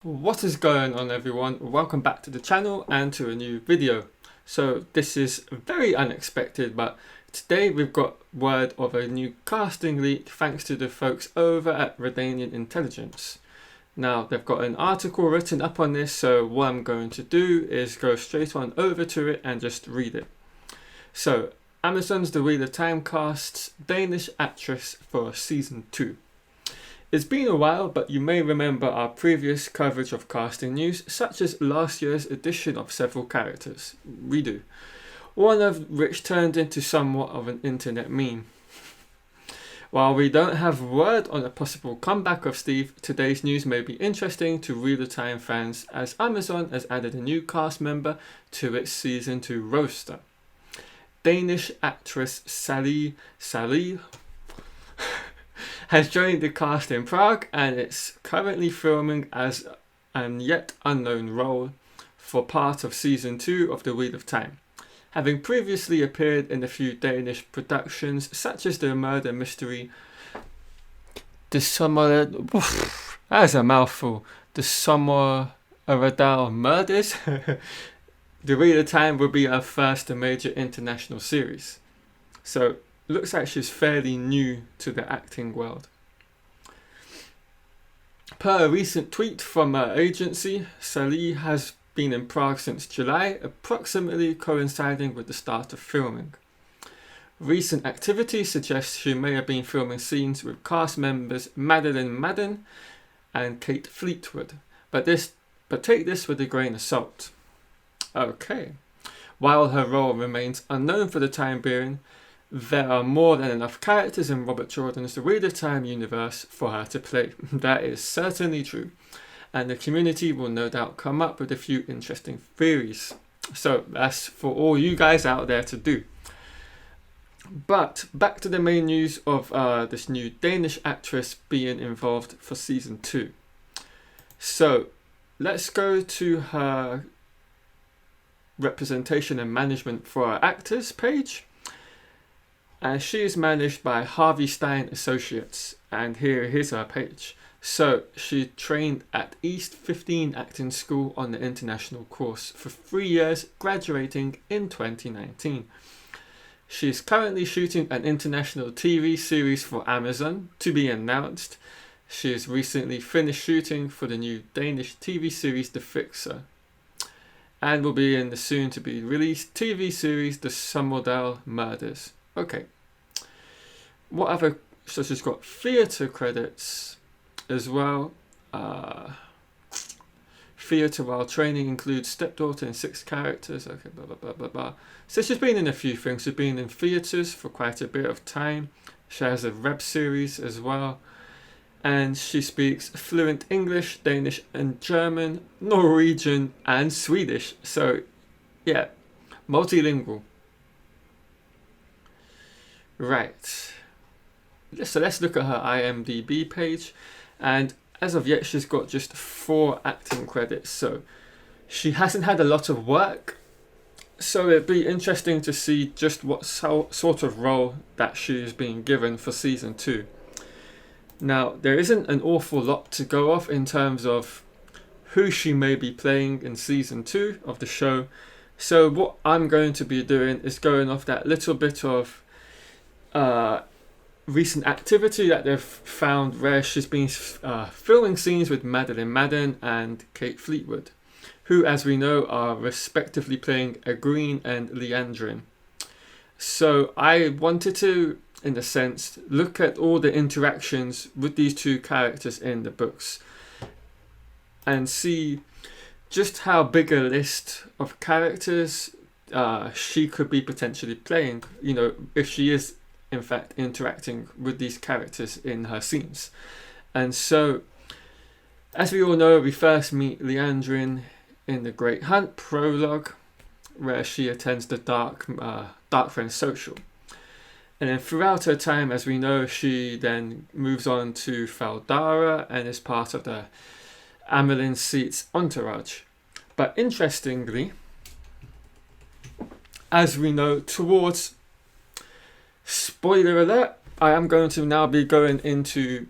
What is going on, everyone? Welcome back to the channel and to a new video. So this is very unexpected, but today we've got word of a new casting leak thanks to the folks over at Redanian Intelligence. Now they've got an article written up on this, so what I'm going to do is go straight on over to it and just read it. So Amazon's The Wheel of Time casts Danish actress for season 2. It's been a while, but you may remember our previous coverage of casting news, such as last year's edition of several characters. We do. One of which turned into somewhat of an internet meme. While we don't have word on a possible comeback of Steve, today's news may be interesting to Wheel of Time fans as Amazon has added a new cast member to its season 2 roster. Danish actress Sally has joined the cast in Prague, and it's currently filming as an yet unknown role for part of season 2 of The Wheel of Time, having previously appeared in a few Danish productions such as the murder mystery that's a mouthful, the Sommeradal Murders. The Wheel of Time will be our first major international series, so looks like she's fairly new to the acting world. Per a recent tweet from her agency, Sally has been in Prague since July, approximately coinciding with the start of filming. Recent activity suggests she may have been filming scenes with cast members Madeline Madden and Kate Fleetwood, but take this with a grain of salt. Okay, while her role remains unknown for the time being, there are more than enough characters in Robert Jordan's The Wheel of Time universe for her to play. That is certainly true, and the community will no doubt come up with a few interesting theories. So that's for all you guys out there to do. But back to the main news of this new Danish actress being involved for season 2. So let's go to her representation and management for our actors page. And she is managed by Harvey Stein Associates, and here's her page. So she trained at East 15 Acting School on the international course for 3 years, graduating in 2019. She is currently shooting an international TV series for Amazon to be announced. She has recently finished shooting for the new Danish TV series The Fixer, and will be in the soon to be released TV series The Sommeradal Murders. Okay. What other? So she's got theatre credits as well. Theatre while training includes stepdaughter and 6 characters. Okay, blah blah blah blah blah. So she's been in a few things. She's been in theatres for quite a bit of time. She has a web series as well, and she speaks fluent English, Danish, and German, Norwegian, and Swedish. So, yeah, multilingual. Right, so let's look at her IMDb page, and as of yet she's got just 4 acting credits, so she hasn't had a lot of work, so it'd be interesting to see just what sort of role that she is being given for season 2. Now, there isn't an awful lot to go off in terms of who she may be playing in season 2 of the show, so what I'm going to be doing is going off that little bit of recent activity that they've found where she's been filming scenes with Madeline Madden and Kate Fleetwood, who, as we know, are respectively playing Egwene and Liandrin. So I wanted to, in a sense, look at all the interactions with these 2 characters in the books and see just how big a list of characters she could be potentially playing, you know, if she is in fact interacting with these characters in her scenes. And so, as we all know, we first meet Liandrin in The Great Hunt prologue, where she attends the Dark Friend Social. And then throughout her time, as we know, she then moves on to Faldara and is part of the Amelin Seat's entourage. But interestingly, as we know, towards, spoiler alert, I am going to now be going into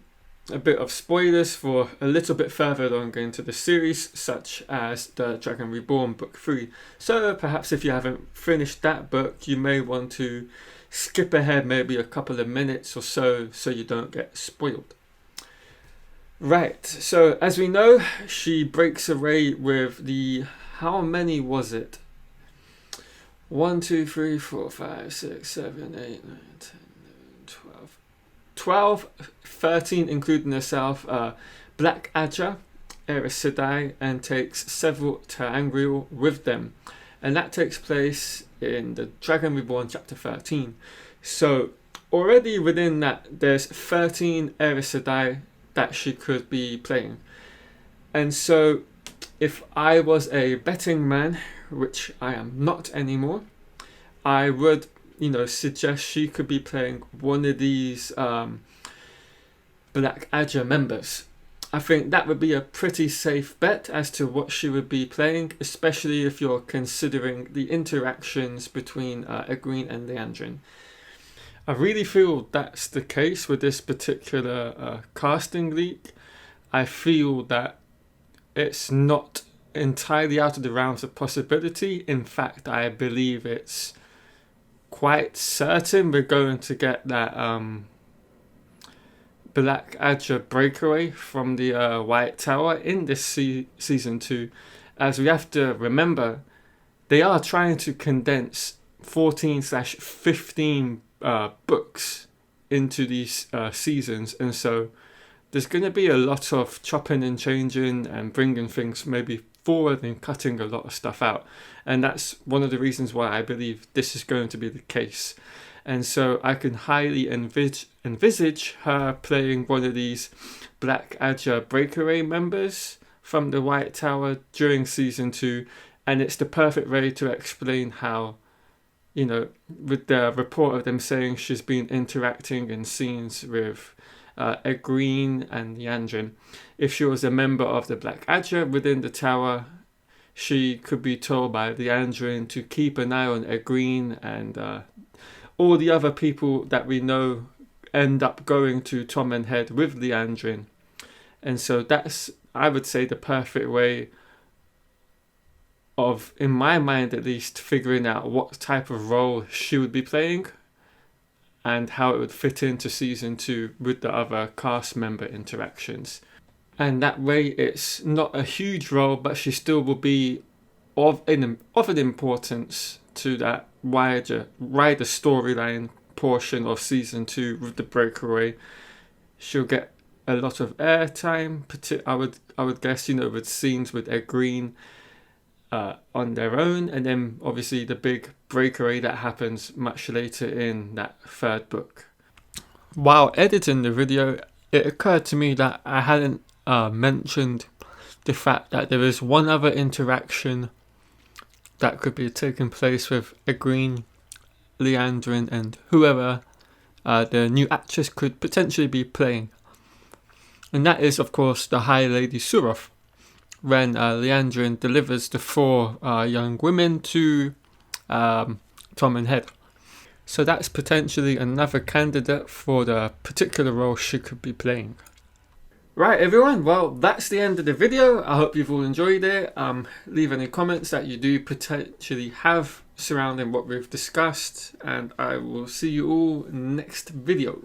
a bit of spoilers for a little bit further along into the series, such as the Dragon Reborn Book 3. So perhaps if you haven't finished that book, you may want to skip ahead maybe a couple of minutes or so you don't get spoiled. Right, so as we know, she breaks away with the, how many was it? 1, 2, 3, 4, 5, 6, 7, 8, 9, 10, 11, 12, 13 including herself, Black Adja, Aes Sedai, and takes several ter'angreal with them. And that takes place in the Dragon Reborn chapter 13. So already within that, there's 13 Aes Sedai that she could be playing. And so if I was a betting man, which I am not anymore, I would, suggest she could be playing one of these Black Adja members. I think that would be a pretty safe bet as to what she would be playing, especially if you're considering the interactions between Egwene and Liandrin. I really feel that's the case with this particular casting leak. I feel that it's not entirely out of the realms of possibility. In fact, I believe it's quite certain we're going to get that Black Adja breakaway from the White Tower in this season 2, as we have to remember they are trying to condense 14/15 books into these seasons, and so there's going to be a lot of chopping and changing and bringing things maybe forward and cutting a lot of stuff out, and that's one of the reasons why I believe this is going to be the case. And so I can highly envisage her playing one of these Black Adja breakaway members from the White Tower during season 2, and it's the perfect way to explain how, with the report of them saying she's been interacting in scenes with Egwene and Liandrin. If she was a member of the Black Adja within the tower, she could be told by Liandrin to keep an eye on Egwene, and all the other people that we know end up going to Tom and Head with Liandrin. And so that's, I would say, the perfect way of, in my mind at least, figuring out what type of role she would be playing and how it would fit into season 2 with the other cast member interactions. And that way it's not a huge role, but she still will be of an importance to that wider storyline portion of season 2 with the breakaway. She'll get a lot of airtime, I would guess, with scenes with Egwene on their own, and then obviously the big breakaway that happens much later in that 3rd book. While editing the video, it occurred to me that I hadn't mentioned the fact that there is one other interaction that could be taking place with Egwene, Liandrin, and whoever the new actress could potentially be playing. And that is, of course, the High Lady Suroth, when Liandrin delivers the 4 young women to Tom and Head. So that's potentially another candidate for the particular role she could be playing. Right, everyone, well, that's the end of the video. I hope you've all enjoyed it. Leave any comments that you do potentially have surrounding what we've discussed, and I will see you all next video.